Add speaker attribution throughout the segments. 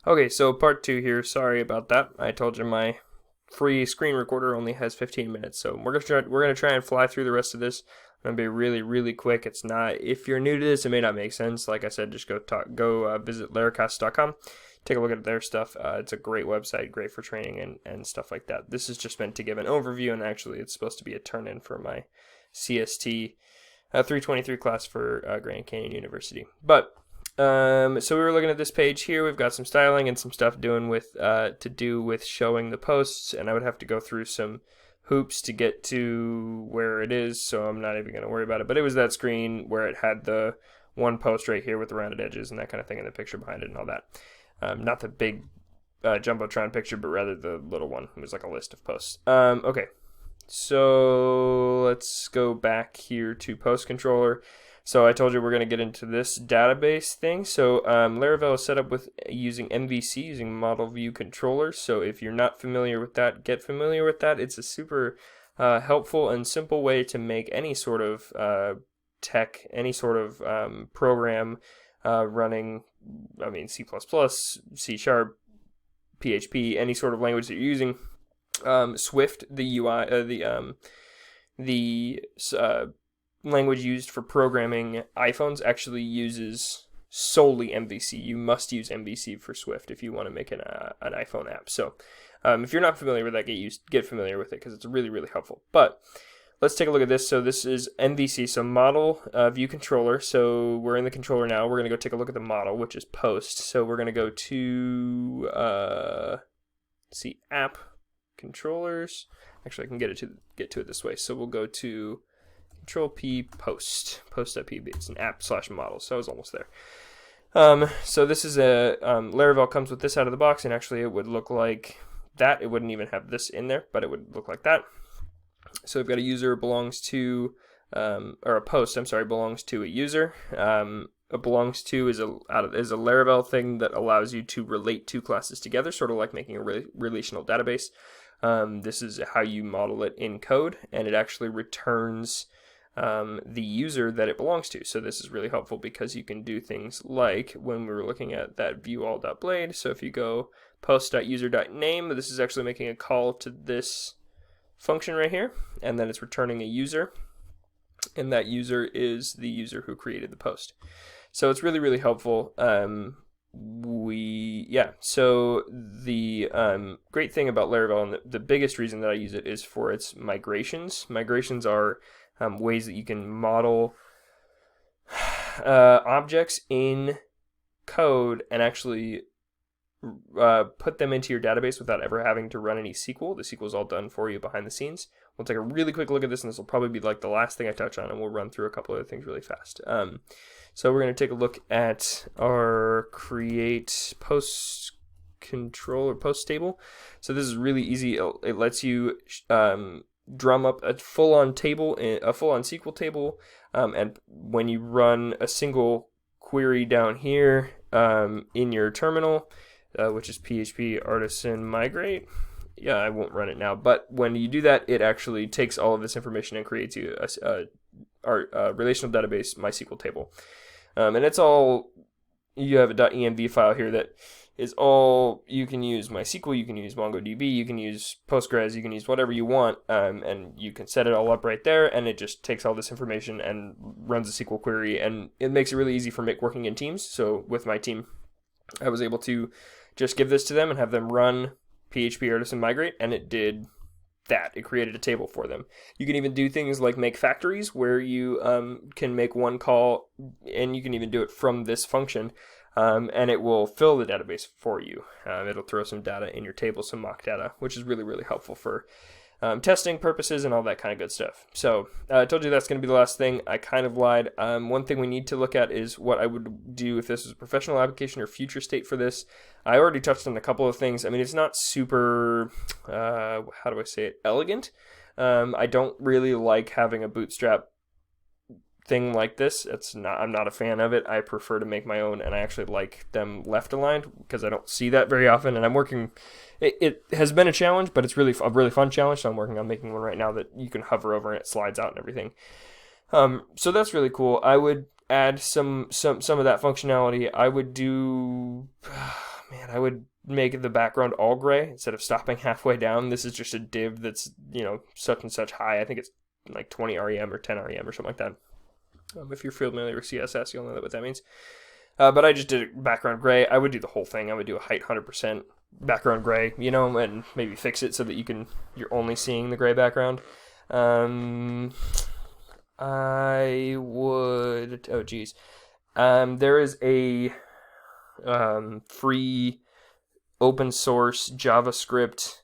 Speaker 1: Okay, so part two here. Sorry about that. I told you my free screen recorder only has 15 minutes, so we're gonna try and fly through the rest of this. I'm gonna be really quick. It's not if you're new to this, it may not make sense. Like I said, just go visit laracast.com. Take a look at their stuff. It's a great website, great for training and stuff like that. This is just meant to give an overview, and actually, it's supposed to be a turn-in for my CST 323 class for Grand Canyon University. But so we were looking at this page here. We've got some styling and some stuff doing with to do with showing the posts, and I would have to go through some hoops to get to where it is, so I'm not even going to worry about it. But it was that screen where it had the one post right here with the rounded edges and that kind of thing, and the picture behind it and all that. Not the big jumbotron picture, but rather the little one. It was like a list of posts. Okay, so let's go back here to post controller. So I told you we're going to get into this database thing. So Laravel is set up with using MVC, using Model View Controller. So if you're not familiar with that, get familiar with that. It's a super helpful and simple way to make any sort of any sort of program running, C++, C Sharp, PHP, any sort of language that you're using. Swift, the UI, the language used for programming iPhones actually uses solely MVC. You must use MVC for Swift if you want to make an iPhone app. So if you're not familiar with that, get familiar with it because it's really helpful. But let's take a look at this. So this is MVC, so Model View Controller. So we're in the controller now. We're going to go take a look at the model, which is Post. So we're going to go to App Controllers. Actually, I can get to it this way. So we'll go to Control P post.pb. It's an app/model, so I was almost there. So this is a Laravel comes with this out of the box, and actually it would look like that. It wouldn't even have this in there, but it would look like that. So we've got a user belongs to, or a post, belongs to a user. A belongs to is a Laravel thing that allows you to relate two classes together, sort of like making a relational database. This is how you model it in code, and it actually returns the user that it belongs to. So this is really helpful because you can do things like when we were looking at that view all.blade. So if you go post.user.name, this is actually making a call to this function right here, and then it's returning a user, and that user is the user who created the post. So it's really helpful. So the great thing about Laravel, and the biggest reason that I use it, is for its migrations. Migrations are ways that you can model objects in code and actually put them into your database without ever having to run any SQL. The SQL is all done for you behind the scenes. We'll take a really quick look at this, and this will probably be like the last thing I touch on, and we'll run through a couple other things really fast. So we're going to take a look at our create post controller post table. So this is really easy. It lets you drum up a full-on SQL table, and when you run a single query down here in your terminal, which is PHP artisan migrate. Yeah, I won't run it now, but when you do that, it actually takes all of this information and creates you a relational database MySQL table. And it's all, you have a .env file here that is all, you can use MySQL, you can use MongoDB, you can use Postgres, you can use whatever you want, and you can set it all up right there, and it just takes all this information and runs a SQL query, and it makes it really easy for working in teams. So with my team, I was able to just give this to them and have them run PHP artisan migrate, and it did that. It created a table for them. You can even do things like make factories where you can make one call, and you can even do it from this function, and it will fill the database for you. It'll throw some data in your table, some mock data, which is really helpful for testing purposes and all that kind of good stuff. So I told you that's going to be the last thing. I kind of lied. One thing we need to look at is what I would do if this was a professional application or future state for this. I already touched on a couple of things. I mean, it's not super, how do I say it, elegant. I don't really like having a bootstrap thing like this. I'm not a fan of it. I prefer to make my own, and I actually like them left aligned because I don't see that very often, and I'm working. It has been a challenge, but it's really a really fun challenge, so I'm working on making one right now that you can hover over and it slides out and everything. So that's really cool. I would add some of that functionality. I would do man, I would make the background all gray instead of stopping halfway down. This is just a div that's, such and such high. I think it's like 20 REM or 10 REM or something like that. If you're familiar with CSS, you'll know what that means. But I just did it background gray. I would do the whole thing. I would do a height 100% background gray, and maybe fix it so that you're only seeing the gray background. I would, oh geez. There is a free open source JavaScript,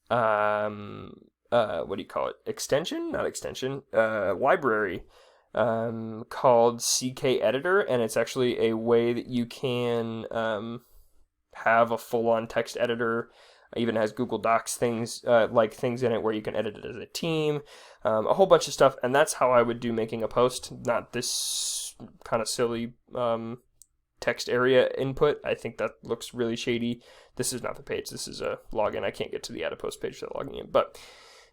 Speaker 1: what do you call it? Library, called CK Editor, and it's actually a way that you can have a full-on text editor. It even has Google Docs things in it where you can edit it as a team, a whole bunch of stuff, and that's how I would do making a post, not this kind of silly text area input. I think that looks really shady. This is not the page. This is a login. I can't get to the add a post page without logging in, but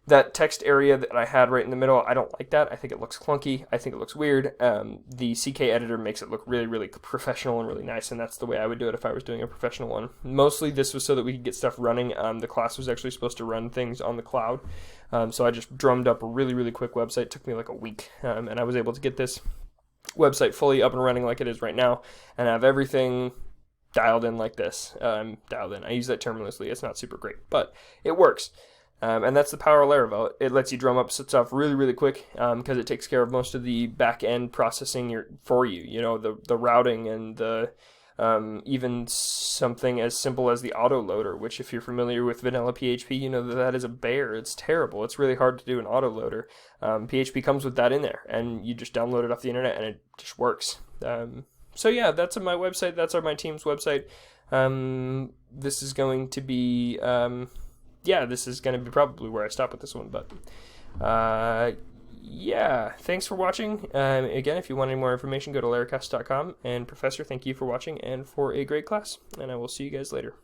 Speaker 1: that text area that I had right in the middle, I don't like that. I think it looks clunky. I think it looks weird. The CK editor makes it look really, really professional and really nice, and that's the way I would do it if I was doing a professional one. Mostly this was so that we could get stuff running. The class was actually supposed to run things on the cloud, so I just drummed up a really, really quick website. It took me like a week, and I was able to get this website fully up and running like it is right now, and have everything dialed in like this. Dialed in. I use that term loosely. It's not super great, but it works. And that's the power of Laravel. It lets you drum up stuff really, really quick because it takes care of most of the back-end processing for you. The routing and the even something as simple as the autoloader, which if you're familiar with vanilla PHP, you know that is a bear. It's terrible. It's really hard to do an autoloader. PHP comes with that in there, and you just download it off the internet, and it just works. So yeah, that's my website. That's my team's website. This is going to be... this is going to be probably where I stop with this one, but thanks for watching. Again, if you want any more information, go to laracast.com, and Professor, thank you for watching and for a great class, and I will see you guys later.